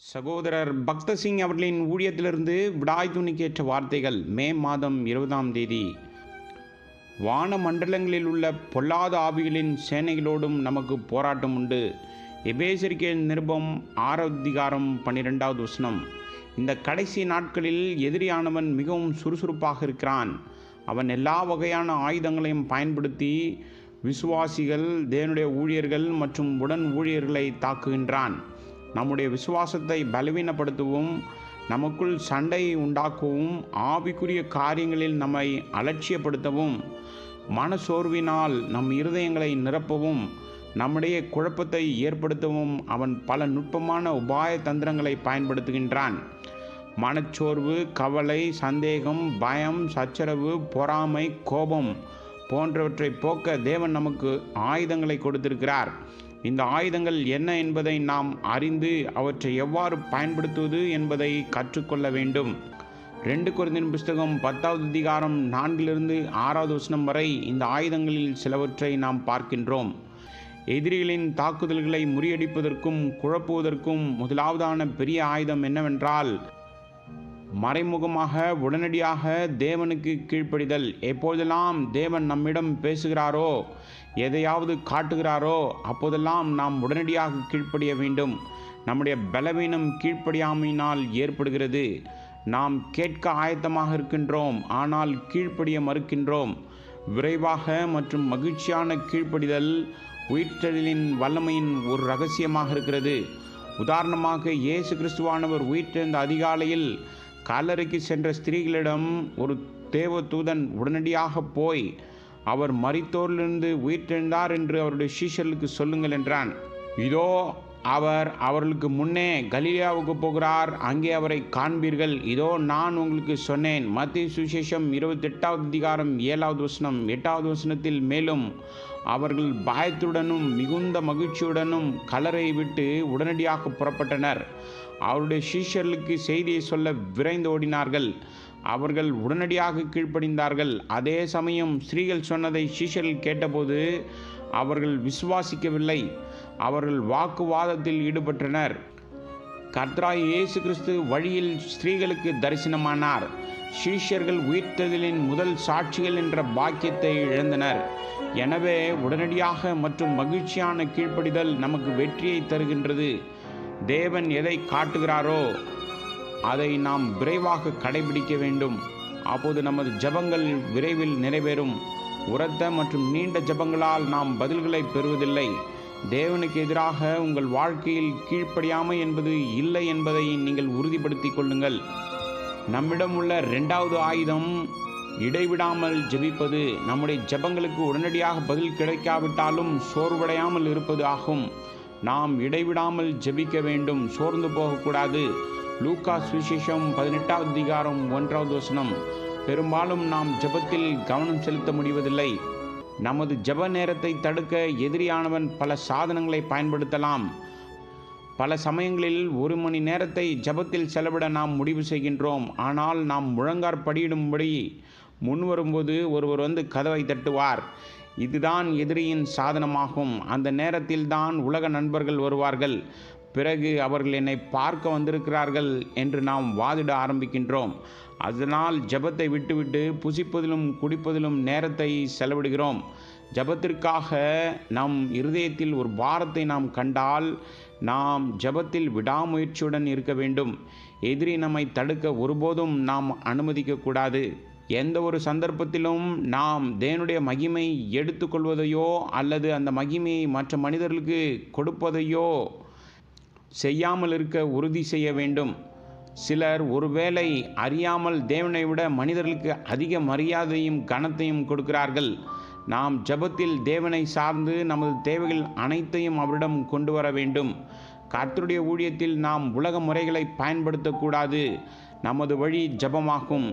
சகோதரர் பக்த சிங் அவர்களின் ஊழியத்திலிருந்து விடாய் துணிக்கேற்ற வார்த்தைகள் மே மாதம் 20ஆம் தேதி. வான மண்டலங்களில் உள்ள பொல்லாத ஆவிகளின் சேனைகளோடும் நமக்கு போராட்டம் உண்டு. எபேசியருக்கு நிருபம் 6:12 வசனம். இந்த கடைசி நாட்களில் எதிரியானவன் மிகவும் சுறுசுறுப்பாக இருக்கிறான். அவன் எல்லா வகையான ஆயுதங்களையும் பயன்படுத்தி விசுவாசிகள், தேவனுடைய ஊழியர்கள் மற்றும் உடன் ஊழியர்களை தாக்குகின்றான். நம்முடைய விசுவாசத்தை பலவீனப்படுத்தவும், நமக்குள் சண்டை உண்டாக்கவும், ஆவிக்குரிய காரியங்களில் நம்மை அலட்சியப்படுத்தவும், மனசோர்வினால் நம் இருதயங்களை நிரப்பவும், நம்முடைய குழப்பத்தை ஏற்படுத்தவும் அவன் பல நுட்பமான உபாய தந்திரங்களை பயன்படுத்துகின்றான். மனச்சோர்வு, கவலை, சந்தேகம், பயம், சச்சரவு, பொறாமை, கோபம் போன்றவற்றை போக்க தேவன் நமக்கு ஆயுதங்களை கொடுத்திருக்கிறார். இந்த ஆயுதங்கள் என்ன என்பதை நாம் அறிந்து அவற்றை எவ்வாறு பயன்படுத்துவது என்பதை கற்றுக்கொள்ள வேண்டும். 2 கொரிந்தியர் புஸ்தகம் 10வது அதிகாரம் 4-6 வசனம் வரை இந்த ஆயுதங்களில் சிலவற்றை நாம் பார்க்கின்றோம். எதிரிகளின் தாக்குதல்களை முறியடிப்பதற்கும் குழப்புவதற்கும் முதலாவதான பெரிய ஆயுதம் என்னவென்றால், மறைமுகமாக உடனடியாக தேவனுக்கு கீழ்ப்படிதல். எப்போதெல்லாம் தேவன் நம்மிடம் பேசுகிறாரோ, எதையாவது காட்டுகிறாரோ, அப்போதெல்லாம் நாம் உடனடியாக கீழ்ப்படிய வேண்டும். நம்முடைய பலவீனம் கீழ்ப்படியாமையினால் ஏற்படுகிறது. நாம் கேட்க ஆயத்தமாக இருக்கின்றோம், ஆனால் கீழ்ப்படிய மறுக்கின்றோம். விரைவாக மற்றும் மகிழ்ச்சியான கீழ்ப்படிதல் உயிர்த்தெழுதலின் வல்லமையின் ஒரு இரகசியமாக இருக்கிறது. உதாரணமாக, இயேசு கிறிஸ்துவானவர் உயிர்த்தெழுந்த அதிகாலையில் கல்லறைக்கு சென்ற ஸ்திரீகளிடம் ஒரு தேவதூதன் உடனடியாக போய், அவர் மரித்தோரிலிருந்து உயிர்த்தெழுந்தார் என்று அவருடைய சீஷர்களுக்கு சொல்லுங்கள் என்றான். இதோ அவர் அவர்களுக்கு முன்னே கலிலேயாவுக்கு போகிறார், அங்கே அவரை காண்பீர்கள். இதோ நான் உங்களுக்கு சொன்னேன். மத்தேயு சுவிசேஷம் 28வது அதிகாரம் 7வது வசனம். 8வது வசனத்தில் மேலும், அவர்கள் பயத்துடனும் மிகுந்த மகிழ்ச்சியுடனும் கல்லறையை விட்டு உடனடியாக புறப்பட்டனர். அவருடைய சீஷர்களுக்கு செய்தியை சொல்ல விரைந்து ஓடினார்கள். அவர்கள் உடனடியாக கீழ்ப்படிந்தார்கள். அதே சமயம் ஸ்திரீகள் சொன்னதை சீஷர்கள் கேட்டபோது அவர்கள் விசுவாசிக்கவில்லை. அவர்கள் வாக்குவாதத்தில் ஈடுபட்டனர். கர்த்தராகிய இயேசு கிறிஸ்து வழியில் ஸ்திரீகளுக்கு தரிசனமானார். சீஷர்கள் உயிர்த்தெழுதலின் முதல் சாட்சிகள் என்ற பாக்கியத்தை இழந்தனர். எனவே உடனடியாக மற்றும் மகிழ்ச்சியான கீழ்ப்படிதல் நமக்கு வெற்றியை தருகின்றது. தேவன் எதை காட்டுகிறாரோ அதை நாம் விரைவாக கடைபிடிக்க வேண்டும். அப்போது நமது ஜெபங்கள் விரைவில் நிறைவேறும். உரத்த மற்றும் நீண்ட ஜெபங்களால் நாம் பதில்களை பெறுவதில்லை. தேவனுக்கு எதிராக உங்கள் வாழ்க்கையில் கீழ்ப்படியாமை என்பது இல்லை என்பதை நீங்கள் உறுதிப்படுத்திக் கொள்ளுங்கள். நம்மிடம் உள்ள 2வது ஆயுதம் இடைவிடாமல் ஜெபிப்பது. நம்முடைய ஜெபங்களுக்கு உடனடியாக பதில் கிடைக்காவிட்டாலும் சோர்வடையாமல் இருப்பது ஆகும். நாம் இடைவிடாமல் ஜெபிக்க வேண்டும், சோர்ந்து போகக்கூடாது. லூக்கா சுவிசேஷம் 18வது அதிகாரம் 1வது வசனம். பெரும்பாலும் நாம் ஜெபத்தில் கவனம் செலுத்த முடிவதில்லை. நமது ஜெப நேரத்தை தடுக்க எதிரியானவன் பல சாதனங்களை பயன்படுத்தலாம். பல சமயங்களில் 1 மணி நேரத்தை ஜெபத்தில் செலவிட நாம் முடிவு செய்கின்றோம். ஆனால் நாம் முழங்காற்படியிடும்படி முன்வரும்போது ஒருவர் வந்து கதவை தட்டுவார். இதுதான் எதிரியின் சாதனமாகும். அந்த நேரத்தில்தான் உலக நண்பர்கள் வருவார்கள். பிறகு அவர்கள் என்னை பார்க்க வந்திருக்கிறார்கள் என்று நாம் வாதிட ஆரம்பிக்கின்றோம். அதனால் ஜெபத்தை விட்டுவிட்டு புசிப்பதிலும் குடிப்பதிலும் நேரத்தை செலவிடுகிறோம். ஜெபத்திற்காக நம் இருதயத்தில் ஒரு பாரத்தை நாம் கண்டால் நாம் ஜெபத்தில் விடாமுயற்சியுடன் இருக்க வேண்டும். எதிரி நம்மை தடுக்க ஒருபோதும் நாம் அனுமதிக்கக்கூடாது. எந்த ஒரு சந்தர்ப்பத்திலும் நாம் தேவனுடைய மகிமை எடுத்துக்கொள்வதையோ அல்லது அந்த மகிமையை மற்ற மனிதர்களுக்கு கொடுப்பதையோ செய்யாமல் இருக்க உறுதி செய்ய வேண்டும். சிலர் ஒருவேளை அறியாமல் தேவனை விட மனிதர்களுக்கு அதிக மரியாதையும் கனத்தையும் கொடுக்கிறார்கள். நாம் ஜெபத்தில் தேவனை சார்ந்து நமது தேவைகள் அனைத்தையும் அவரிடம் கொண்டு வர வேண்டும். கர்த்தருடைய ஊழியத்தில் நாம் உலக முறைகளை பயன்படுத்தக்கூடாது. நமது வழி ஜெபமாகும்.